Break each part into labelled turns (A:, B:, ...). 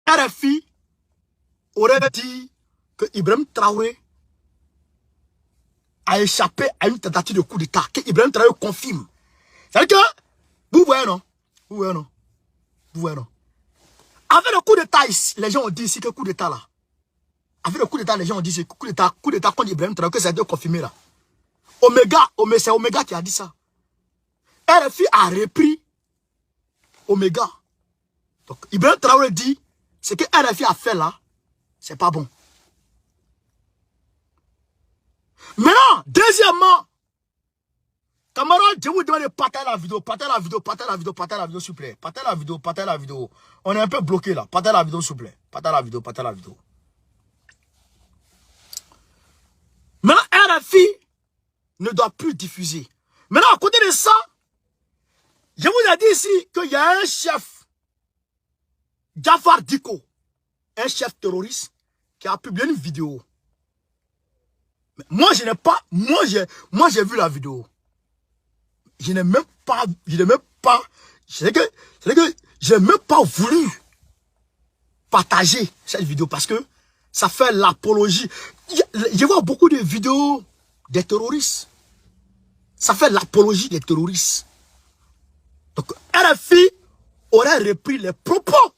A: RFI aurait dit que Ibrahim Traoré a échappé à une tentative de coup d'État, que Ibrahim Traoré confirme. C'est-à-dire que, vous voyez non? Vous voyez non? Vous voyez non? Avec le coup d'État ici, les gens ont dit ici que coup d'État là. Avec le coup d'État, les gens ont dit que coup d'État contre Ibrahim Traoré, que ça a été confirmé là. C'est Omega qui a dit ça. RFI a repris Omega. Donc, Ibrahim Traoré dit, ce que RFI a fait là, c'est pas bon. Maintenant, deuxièmement, camarades, je vous demande de partager la vidéo, s'il vous plaît. Partagez la vidéo. On est un peu bloqué là. Partagez la vidéo, s'il vous plaît. Partagez la vidéo. Maintenant, RFI ne doit plus diffuser. Maintenant, à côté de ça, je vous ai dit ici qu'il y a un chef, Jafar Diko, un chef terroriste, qui a publié une vidéo. Mais moi, je n'ai pas, moi j'ai vu la vidéo. Je n'ai même pas, c'est que je n'ai même pas voulu partager cette vidéo parce que ça fait l'apologie. Je vois beaucoup de vidéos des terroristes. Ça fait l'apologie des terroristes. Donc, RFI aurait repris les propos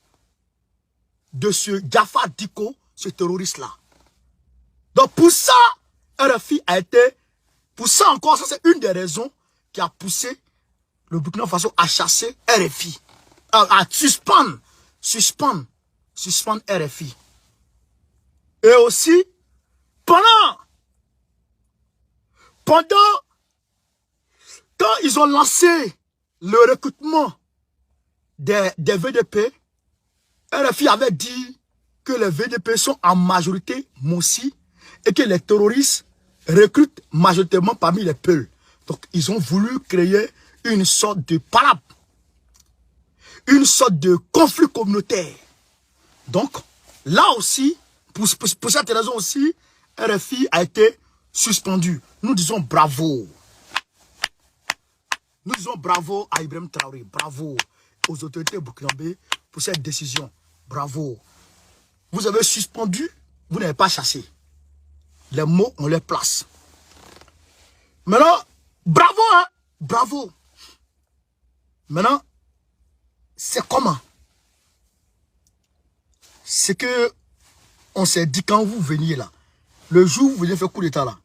A: de ce Jafar Diko, ce terroriste-là. Donc, pour ça, RFI a été... Pour ça encore, ça c'est une des raisons qui a poussé le Burkina Faso à chasser RFI. À suspendre RFI. Et aussi, pendant quand ils ont lancé le recrutement des VDP, RFI avait dit que les VDP sont en majorité Mossi et que les terroristes recrutent majoritairement parmi les Peuls. Donc, ils ont voulu créer une sorte de palabre, une sorte de conflit communautaire. Donc, là aussi, pour cette raison aussi, RFI a été suspendu. Nous disons bravo. Nous disons bravo à Ibrahim Traoré, bravo aux autorités burkinabées pour cette décision. Bravo. Vous avez suspendu, vous n'avez pas chassé. Les mots, on les place. Maintenant, bravo, hein? Bravo. Maintenant, c'est comment? C'est que on s'est dit quand vous veniez là, le jour où vous venez faire coup d'état là,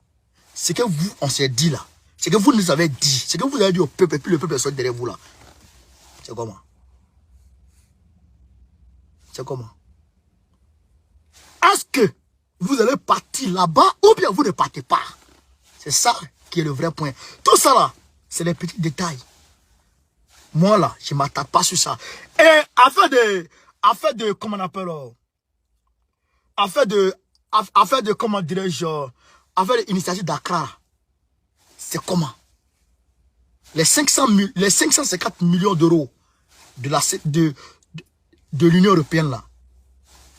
A: c'est que vous, on s'est dit là, c'est que vous nous avez dit, c'est que vous avez dit au peuple, et puis le peuple est derrière vous là. C'est comment? C'est comment? Est-ce que vous allez partir là-bas ou bien vous ne partez pas? C'est ça qui est le vrai point. Tout ça là, c'est les petits détails. Moi là, je ne m'attaque pas sur ça. Et afin de comment on appelle, afin de comment dirais-je, afin de l'initiative d'Accra, c'est comment? Les 550 millions d'euros de l'Union européenne là,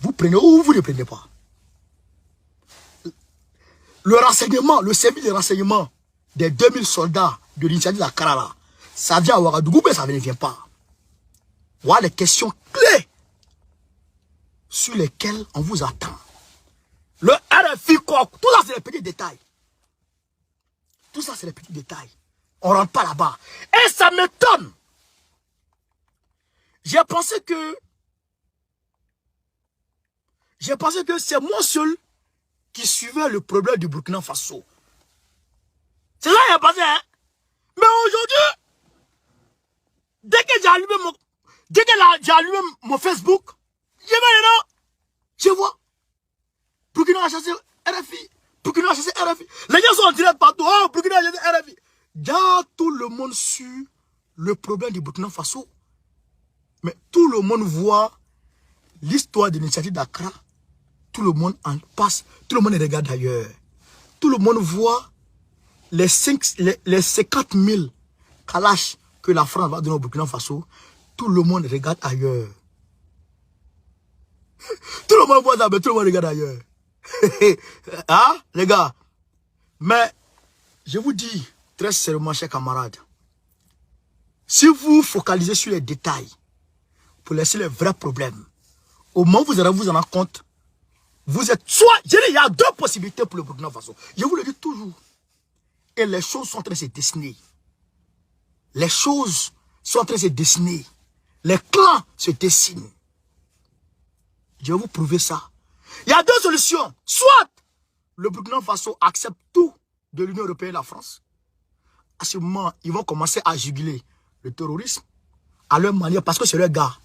A: vous prenez ou vous ne prenez pas? Le renseignement, le service de renseignement des 2000 soldats de l'initiative d'Accra là, ça vient à Ouagadougou, mais ça ne vient pas. Voilà les questions clés sur lesquelles on vous attend. Le RFI, quoi, tout ça c'est les petits détails. Tout ça c'est les petits détails. On ne rentre pas là-bas. Et ça m'étonne. J'ai pensé que c'est moi seul qui suivait le problème du Burkina Faso. C'est ça qui est passé, hein? Mais aujourd'hui, dès que j'ai allumé mon Facebook, je vois Burkina a chassé RFI, Burkina a chassé RFI. Les gens sont en direct partout. Oh, Burkina a chassé RFI. Déjà, tout le monde suit le problème du Burkina Faso. Mais tout le monde voit l'histoire de l'initiative d'Accra. Tout le monde en passe, tout le monde regarde ailleurs. Tout le monde voit les 50 000 kalash que la France va donner au Burkina Faso. Tout le monde regarde ailleurs. Tout le monde voit ça, mais tout le monde regarde ailleurs. Hein, les gars? Mais, je vous dis, très sérieusement, chers camarades, si vous focalisez sur les détails, pour laisser les vrais problèmes, Au moment où vous allez vous en rendre compte, vous êtes soit, il y a deux possibilités pour le Burkina Faso. Je vous le dis toujours. Et les choses sont en train de se dessiner. Les choses sont en train de se dessiner. Les clans se dessinent. Je vais vous prouver ça. Il y a deux solutions. Soit le Burkina Faso accepte tout de l'Union européenne et la France. À ce moment, ils vont commencer à juguler le terrorisme à leur manière parce que c'est leur gars.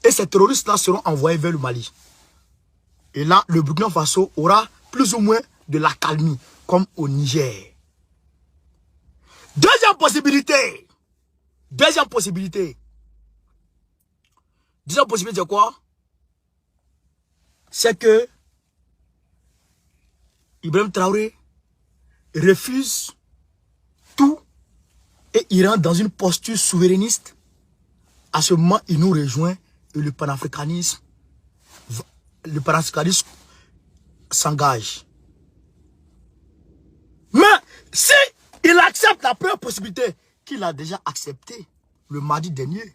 A: Et ces terroristes-là seront envoyés vers le Mali. Et là, le Burkina Faso aura plus ou moins de l'accalmie, comme au Niger. Deuxième possibilité. Deuxième possibilité, c'est quoi? C'est que Ibrahim Traoré refuse tout et il rentre dans une posture souverainiste. À ce moment, il nous rejoint et le panafricanisme s'engage. Mais si il accepte la première possibilité qu'il a déjà acceptée le mardi dernier,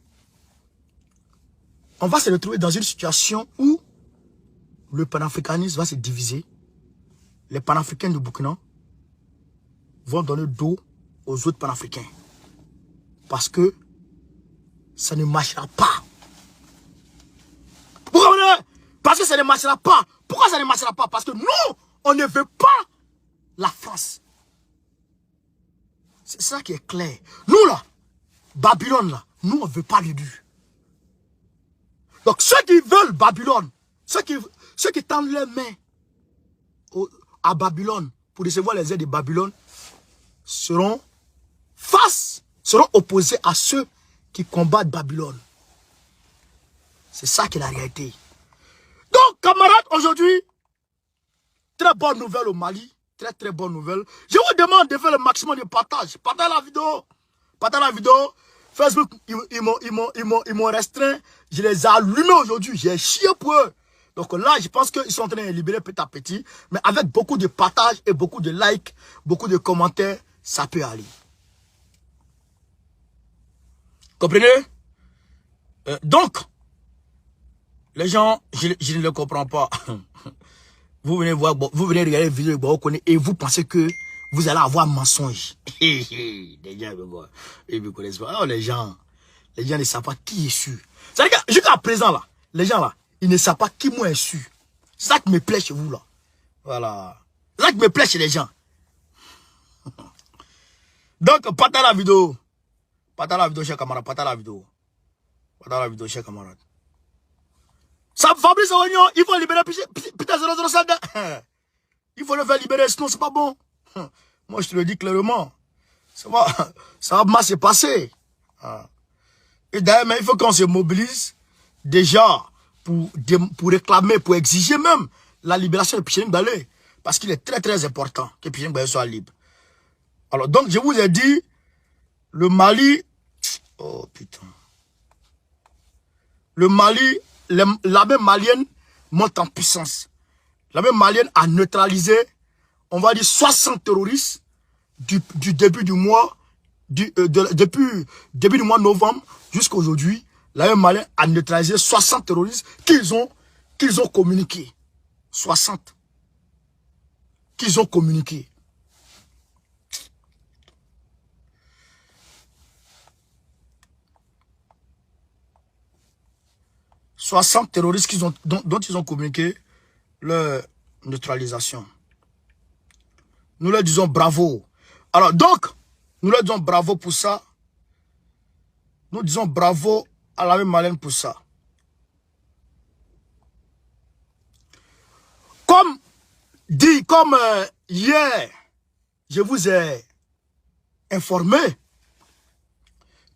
A: on va se retrouver dans une situation où le panafricanisme va se diviser. Les panafricains du Burkina vont donner dos aux autres panafricains. Parce que ça ne marchera pas. Vous comprenez? Parce que ça ne marchera pas. Pourquoi ça ne marchera pas? Parce que nous, on ne veut pas la France. C'est ça qui est clair. Nous là, Babylone là, nous on ne veut pas le dire. Donc ceux qui veulent Babylone, ceux qui tendent leurs mains à Babylone pour recevoir les aides de Babylone, seront opposés à ceux qui combattent Babylone. C'est ça qui est la réalité. Donc, camarades, aujourd'hui, très bonne nouvelle au Mali. Très, très bonne nouvelle. Je vous demande de faire le maximum de partage. Partagez la vidéo. Partagez la vidéo. Facebook, ils m'ont restreint. Je les ai allumés aujourd'hui. J'ai chié pour eux. Donc là, je pense qu'ils sont en train de libérer petit à petit. Mais avec beaucoup de partage et beaucoup de likes, beaucoup de commentaires, ça peut aller. Comprenez? Donc, les gens, je ne le comprends pas. Vous venez voir, vous venez regarder les vidéos et vous pensez que vous allez avoir mensonge. Les gens ils me connaissent pas. Alors les gens ne savent pas qui est su. C'est-à-dire que jusqu'à présent là, les gens là, ils ne savent pas qui moi est su. C'est ça qui me plaît chez vous là. Voilà. C'est ça qui me plaît chez les gens. Donc, partagez la vidéo. Partagez la vidéo, chers camarades. Partagez la vidéo. Partagez la vidéo, chers camarades. Ça Fabrice Oignon, il faut libérer Peter 005. Il faut le faire libérer, sinon c'est pas bon. Moi je te le dis clairement. Ça va mal se passer. Et d'ailleurs, il faut qu'on se mobilise déjà pour réclamer, pour exiger même la libération de Pierre Balé. Parce qu'il est très très important que Pierre Balé soit libre. Alors donc je vous ai dit, le Mali, oh putain. Le Mali, l'armée malienne monte en puissance. L'armée malienne a neutralisé, on va dire 60 terroristes du début du mois, depuis début du mois de novembre jusqu'à aujourd'hui. L'armée malienne a neutralisé 60 terroristes qu'ils ont communiqué. 60 qu'ils ont communiqué. « 60 terroristes dont ils ont communiqué leur neutralisation. » Nous leur disons bravo. Alors donc, nous leur disons bravo pour ça. Nous disons bravo à l'armée malienne pour ça. Comme hier, je vous ai informé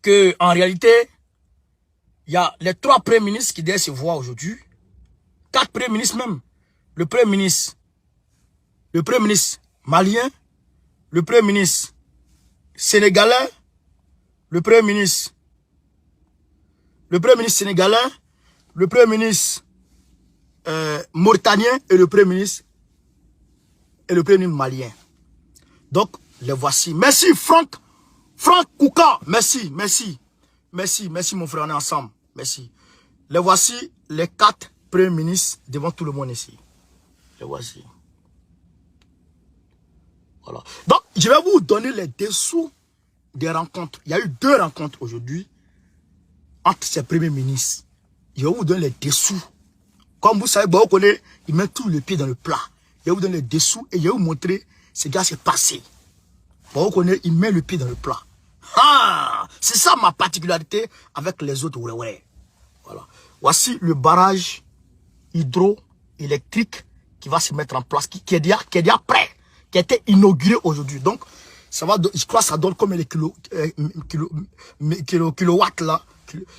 A: que en réalité, il y a les 3 premiers ministres qui doivent se voir aujourd'hui. 4 premiers ministres même. Le premier ministre malien, le premier ministre sénégalais, le premier ministre sénégalais, le premier ministre mauritanien et le premier ministre malien. Donc, les voici. Merci Franck Kouka. Merci mon frère, on est ensemble. Merci. Les voici les 4 Premier ministre devant tout le monde ici. Le voici. Voilà. Donc, je vais vous donner les dessous des rencontres. Il y a eu 2 rencontres aujourd'hui entre ces premiers ministres. Je vais vous donner les dessous. Comme vous savez, vous connaissez, il met tout le pied dans le plat. Je vais vous donner les dessous et je vais vous montrer ce gars s'est passé. Vous connaissez, il met le pied dans le plat. Ah, c'est ça ma particularité avec les autres. Ouais. Voilà. Voici le barrage hydroélectrique qui va se mettre en place, qui est déjà prêt, qui a été inauguré aujourd'hui. Donc, ça va, je crois que ça donne comme les kilowatts là.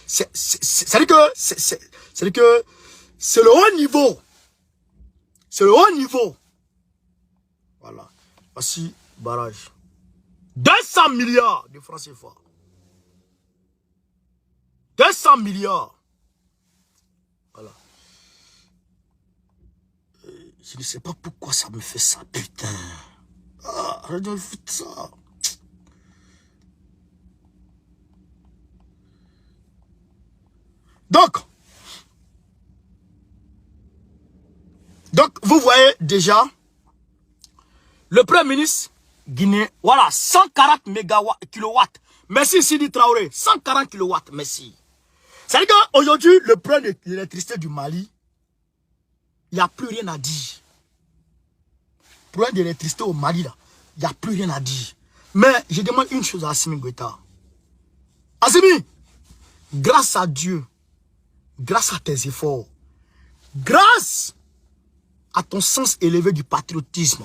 A: C'est-à-dire que c'est le haut niveau. C'est le haut niveau. Voilà. Voici barrage. 200 milliards de francs CFA. 200 milliards. Voilà. Je ne sais pas pourquoi ça me fait ça, putain. Ah, arrête de foutre ça. Donc, vous voyez déjà, le Premier ministre guinéen, voilà, 140 kilowatts. Merci Sidi Traoré, 140 kilowatts, merci. C'est-à-dire qu'aujourd'hui, le problème de l'électricité du Mali, il n'y a plus rien à dire. Le problème de l'électricité au Mali, là, il n'y a plus rien à dire. Mais je demande une chose à Assimi Goïta. Assimi, grâce à Dieu, grâce à tes efforts, grâce à ton sens élevé du patriotisme,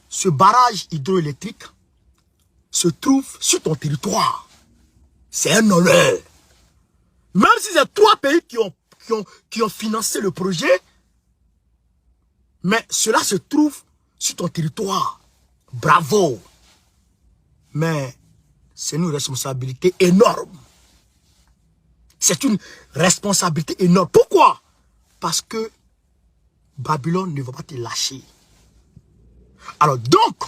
A: ce barrage hydroélectrique se trouve sur ton territoire. C'est un honneur. Même si c'est 3 pays qui ont financé le projet, mais cela se trouve sur ton territoire. Bravo. Mais c'est une responsabilité énorme. C'est une responsabilité énorme. Pourquoi? Parce que Babylone ne va pas te lâcher. Alors donc,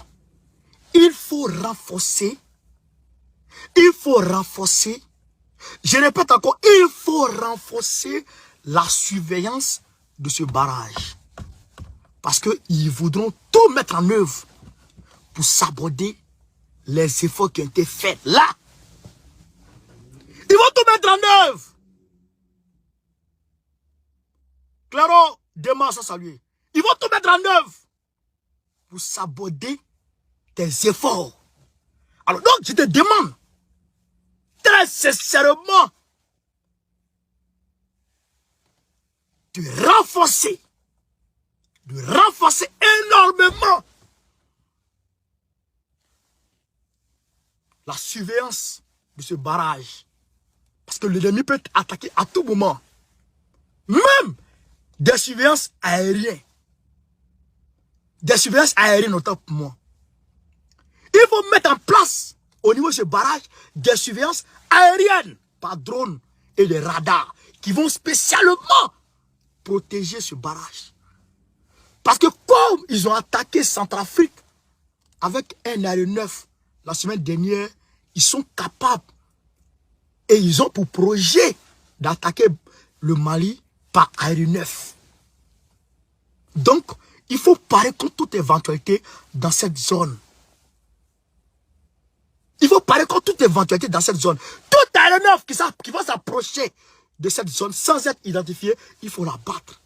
A: il faut renforcer, je répète encore, il faut renforcer la surveillance de ce barrage. Parce qu'ils voudront tout mettre en œuvre pour saboter les efforts qui ont été faits là. Ils vont tout mettre en œuvre. Claro, demain, ça saluer. Ils vont tout mettre en œuvre pour saboter tes efforts. Alors donc, je te demande, très sincèrement, de renforcer énormément la surveillance de ce barrage. Parce que l'ennemi peut attaquer à tout moment. Même des surveillances aériennes. Des surveillances aériennes autant pour moi. Il faut mettre en place au niveau de ce barrage des surveillances aériennes par drone et des radars qui vont spécialement protéger ce barrage. Parce que comme ils ont attaqué Centrafrique avec un aéronef la semaine dernière, ils sont capables et ils ont pour projet d'attaquer le Mali par aéronef. Donc, il faut parer contre toute éventualité dans cette zone. Il faut parer contre toute éventualité dans cette zone. Tout aéronef qui va s'approcher de cette zone sans être identifié, il faut la battre.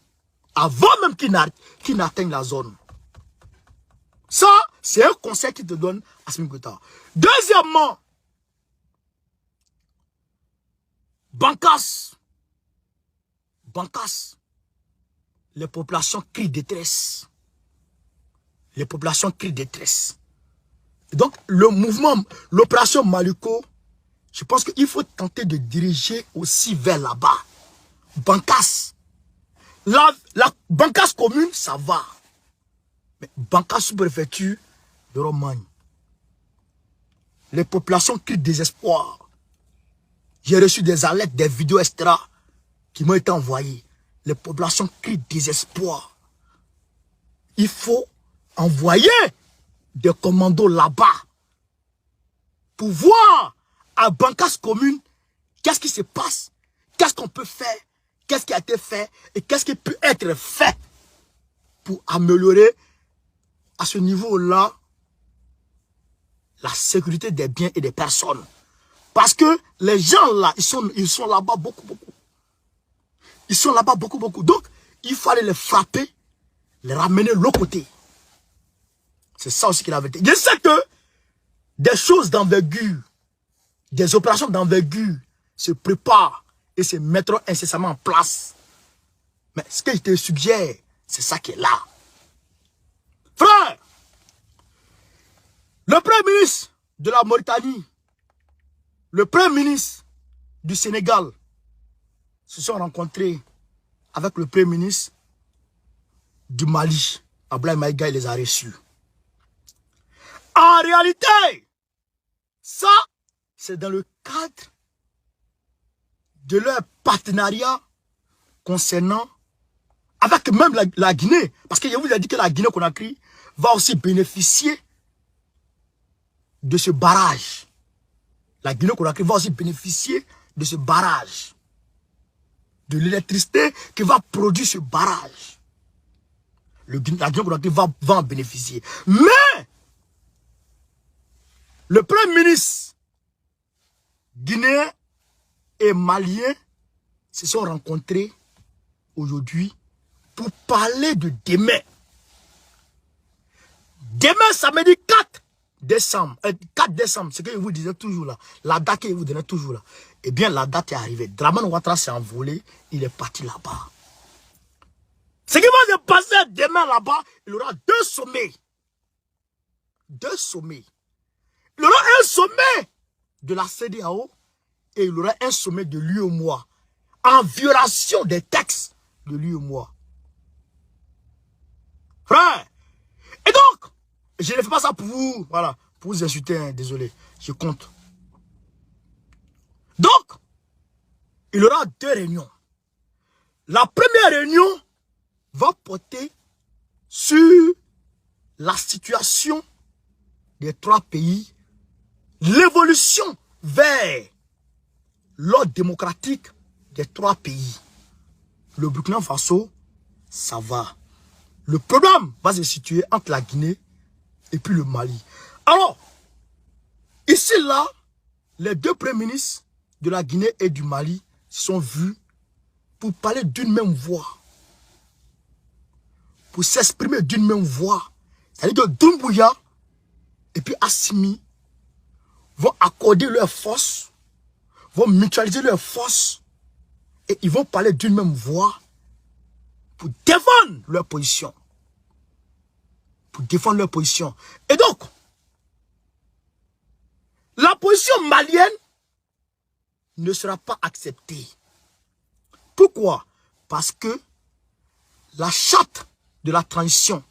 A: Avant même qu'il n'atteigne la zone. Ça, c'est un conseil qui te donne Assimi Goïta. Deuxièmement, Bankas. Les populations crient détresse. Les populations crient détresse. Donc, le mouvement, l'opération Maluko, je pense qu'il faut tenter de diriger aussi vers là-bas. Bankas. La Bankas commune, ça va. Mais Bankas sous-préfecture de Romagne. Les populations crient désespoir. J'ai reçu des alertes, des vidéos extra qui m'ont été envoyées. Les populations crient désespoir. Il faut envoyer des commandos là-bas pour voir à Bankas commune qu'est-ce qui se passe, qu'est-ce qu'on peut faire, qu'est-ce qui a été fait et qu'est-ce qui peut être fait pour améliorer à ce niveau-là la sécurité des biens et des personnes. Parce que les gens là, ils sont là-bas beaucoup. Ils sont là-bas beaucoup. Donc, il fallait les frapper, les ramener de l'autre côté. C'est ça aussi qu'il avait dit. Je sais que des choses d'envergure, des opérations d'envergure se préparent et se mettront incessamment en place. Mais ce que je te suggère, c'est ça qui est là. Frère, le Premier ministre de la Mauritanie, le Premier ministre du Sénégal se sont rencontrés avec le Premier ministre du Mali. Abdoulaye Maïga, il les a reçus. En réalité, ça, c'est dans le cadre de leur partenariat concernant, avec même la Guinée. Parce que je vous ai dit que la Guinée-Conakry va aussi bénéficier de ce barrage. La Guinée-Conakry va aussi bénéficier de ce barrage. De l'électricité qui va produire ce barrage. La Guinée-Conakry va en bénéficier. Mais, le Premier ministre guinéen et malien se sont rencontrés aujourd'hui pour parler de demain. Demain, samedi 4 décembre, 4 décembre, ce que je vous disais toujours là, la date que je vous donnais toujours là, eh bien la date est arrivée. Dramane Ouattara s'est envolé, il est parti là-bas. Ce qui va se passer demain là-bas, il y aura 2 sommets. 2 sommets. Il y aura un sommet de la CEDEAO et il y aura un sommet de l'UEMOA en violation des textes de l'UEMOA. Frère, et donc, je ne fais pas ça pour vous, voilà, pour vous insulter, hein, désolé, je compte. Donc, il y aura 2 réunions. La première réunion va porter sur la situation des 3 pays, l'évolution vers l'ordre démocratique des 3 pays. Le Burkina Faso, ça va. Le problème va se situer entre la Guinée et puis le Mali. Alors, ici là, les 2 premiers ministres de la Guinée et du Mali sont vus pour parler d'une même voix. Pour s'exprimer d'une même voix. C'est-à-dire que Doumbouya et puis Assimi vont accorder leurs forces, vont mutualiser leurs forces et ils vont parler d'une même voix pour défendre leur position. Pour défendre leur position. Et donc, la position malienne ne sera pas acceptée. Pourquoi? Parce que la charte de la transition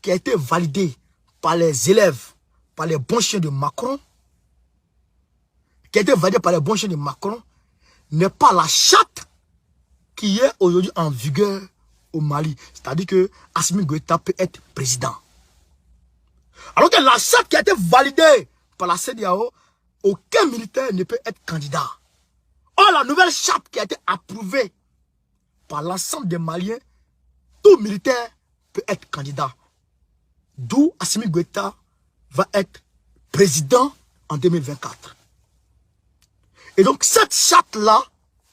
A: qui a été validée par les élèves, par les bons chiens de Macron, n'est pas la charte qui est aujourd'hui en vigueur au Mali. C'est-à-dire que Assimi Goïta peut être président. Alors que la charte qui a été validée par la CEDEAO, aucun militaire ne peut être candidat. Or, la nouvelle charte qui a été approuvée par l'ensemble des Maliens, tout militaire peut être candidat. D'où Assimi Goïta va être président en 2024. Et donc, cette charte-là,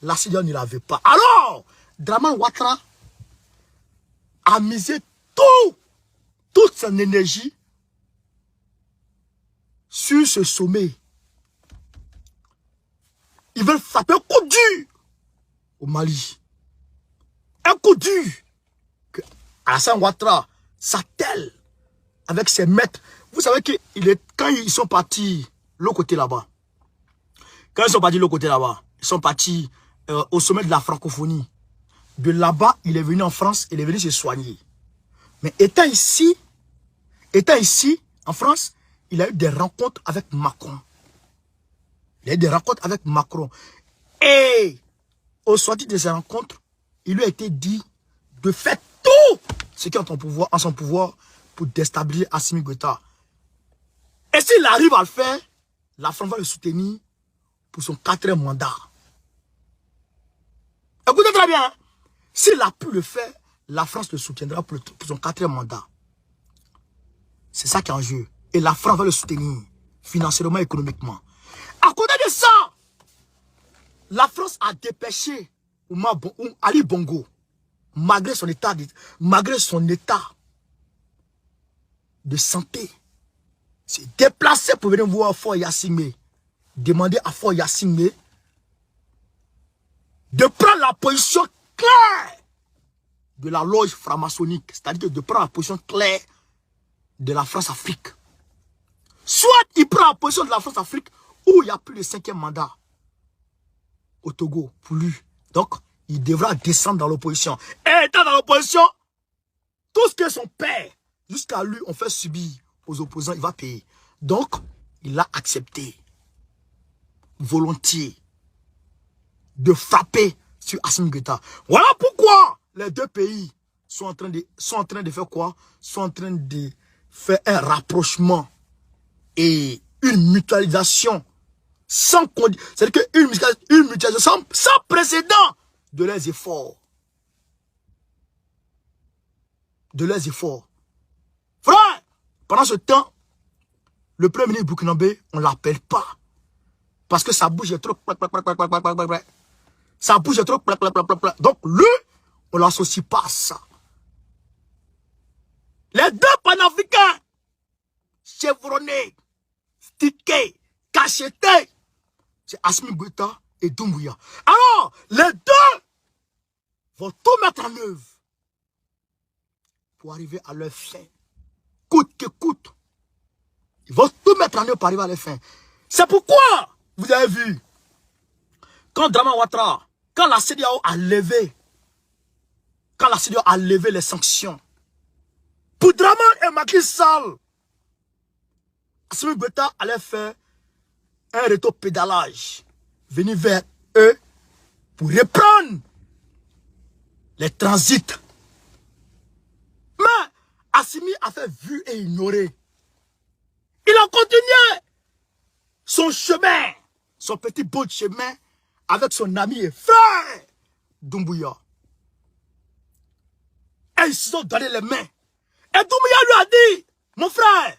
A: la CEDEAO ne l'avait pas. Alors, Dramane Ouattara a misé toute son énergie sur ce sommet. Ils veulent frapper un coup dur au Mali. Un coup dur que Alassane Ouattara s'attelle avec ses maîtres. Vous savez que quand ils sont partis l'autre côté là-bas, quand ils sont partis l'autre côté là-bas, ils sont partis au sommet de la francophonie. De là-bas, il est venu en France, il est venu se soigner. Mais étant ici, en France, il a eu des rencontres avec Macron. Et au sortir de ces rencontres, il lui a été dit de faire tout ce qui est en son pouvoir pour déstabiliser Assimi Goïta. Et s'il arrive à le faire, la France va le soutenir pour son 4e mandat. Écoutez très bien. S'il a pu le faire, la France le soutiendra pour son 4e mandat. C'est ça qui est en jeu. Et la France va le soutenir financièrement, économiquement. À côté de ça, la France a dépêché Ali Bongo, malgré son état de santé, s'est déplacé pour venir voir Faure Gnassingbé, demander à Faure Gnassingbé de prendre la position claire de la loge franc-maçonnique, c'est-à-dire de prendre la position claire de la France-Afrique. Soit il prend la position de la France-Afrique où il n'y a plus de 5e mandat au Togo pour lui. Donc, il devra descendre dans l'opposition. Et étant dans l'opposition, tout ce que son père, jusqu'à lui, on fait subir aux opposants, il va payer. Donc, il a accepté volontiers de frapper sur Assimi Goïta. Voilà pourquoi les deux pays sont en train de faire quoi? Sont en train de faire un rapprochement et une mutualisation sans condition. C'est-à-dire une mutualisation sans précédent de leurs efforts. De leurs efforts. Frère, pendant ce temps, le premier ministre burkinabé, on ne l'appelle pas. Parce que ça bouge trop. Ça bouge trop. Donc lui, on ne l'associe pas à ça. Les deux panafricains, chevronnés, stickés, cachetés, c'est Assimi Goïta et Doumbouya. Alors, les deux vont tout mettre en œuvre pour arriver à leur fin. Coûte que coûte. Ils vont tout mettre en œuvre pour arriver à leur fin. C'est pourquoi, vous avez vu, quand Dramane Ouattara, quand la CEDEAO a levé les sanctions, pour Dramane et Macky Sall, Assimi Goïta allait faire un rétro-pédalage, venir vers eux pour reprendre les transits. Mais Assimi a fait vu et ignoré. Il a continué son chemin, son petit bout de chemin avec son ami et frère Doumbouya. Et ils se sont donné les mains. Et Doumbouya lui a dit, mon frère,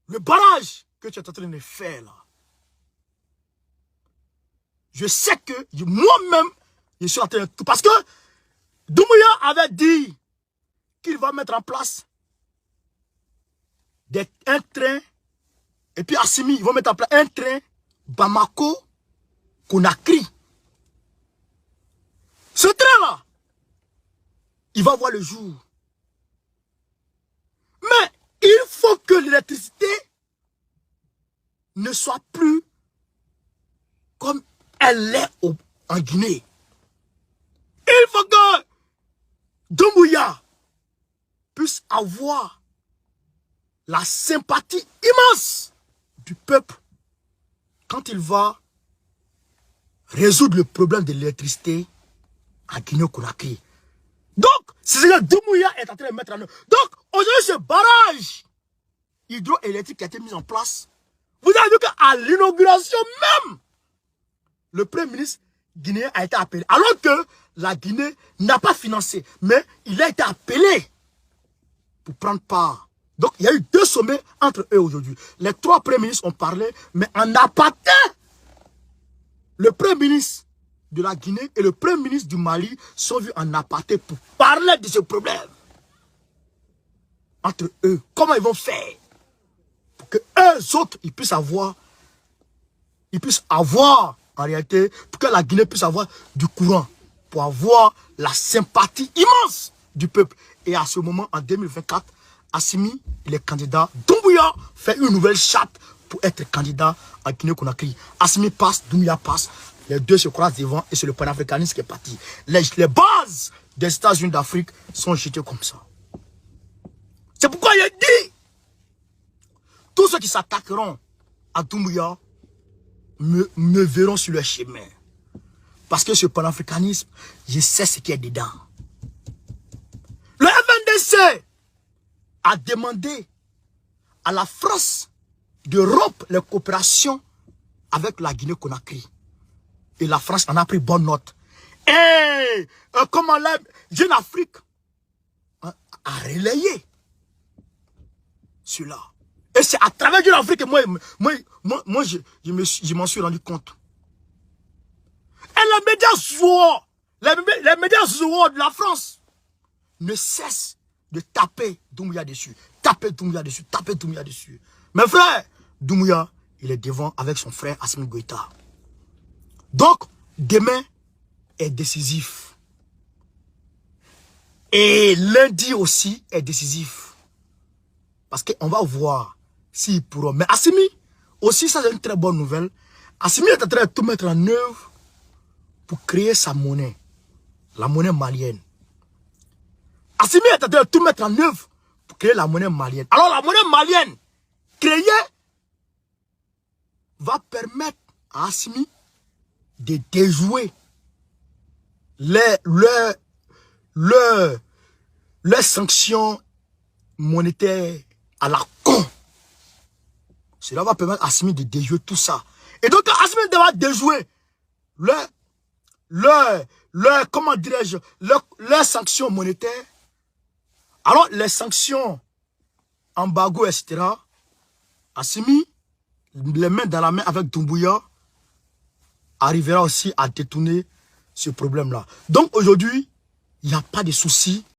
A: le barrage que tu es en train de faire là, je sais que moi-même, je suis en train de tout. Parce que Doumbouya avait dit qu'il va mettre en place un train, et puis Assimi, ils vont mettre en place un train Bamako-Conakry. Ce train-là, il va voir le jour. Mais il faut que l'électricité ne soit plus comme elle est en Guinée. Il faut que Doumbouya puisse avoir la sympathie immense du peuple quand il va résoudre le problème de l'électricité à Guinée-Conakry. Donc, c'est ce que Doumbouya est en train de mettre en œuvre. Donc, aujourd'hui, ce barrage hydroélectrique qui a été mis en place, vous avez vu qu'à l'inauguration même, le premier ministre guinéen a été appelé. Alors que la Guinée n'a pas financé, mais il a été appelé pour prendre part. Donc, il y a eu 2 sommets entre eux aujourd'hui. Les 3 premiers ministres ont parlé, mais en aparté, le premier ministre de la Guinée et le premier ministre du Mali sont vus en aparté pour parler de ce problème. Entre eux, comment ils vont faire pour que eux autres, ils puissent avoir, en réalité, pour que la Guinée puisse avoir du courant, pour avoir la sympathie immense du peuple. Et à ce moment, en 2024, Assimi, il est candidat. Doumbouya fait une nouvelle charte pour être candidat à Guinée-Conakry. Assimi passe, Doumbouya passe. Les deux se croisent devant et c'est le panafricanisme qui est parti. Les bases des États-Unis d'Afrique sont jetées comme ça. C'est pourquoi il a dit, tous ceux qui s'attaqueront à Doumbouya me verront sur le chemin. Parce que ce panafricanisme, je sais ce qu'il y a dedans. Le FNDC a demandé à la France de rompre les coopérations avec la Guinée-Conakry. Et la France en a pris bonne note. Et comment la Jeune Afrique a relayé cela. Et c'est à travers Jeune Afrique que moi je m'en suis rendu compte. Et les médias les médias de la France ne cessent de taper Doumbouya dessus. Taper Doumbouya dessus, taper Doumbouya dessus. Mes frères, Doumbouya, il est devant avec son frère Assimi Goïta. Donc, demain est décisif. Et lundi aussi est décisif. Parce qu'on va voir s'ils pourront. Mais Assimi, aussi, ça c'est une très bonne nouvelle. Assimi est en train de tout mettre en œuvre pour créer sa monnaie. La monnaie malienne. Assimi est en train de tout mettre en œuvre pour créer la monnaie malienne. Alors la monnaie malienne créée va permettre à Assimi de déjouer les sanctions monétaires à la con. Cela va permettre à Assimi de déjouer tout ça. Et donc Assimi va déjouer comment dirais-je, les sanctions monétaires. Alors les sanctions embargo, etc. Assimi, les mains dans la main avec Doumbouya, arrivera aussi à détourner ce problème-là. Donc aujourd'hui, il n'y a pas de souci.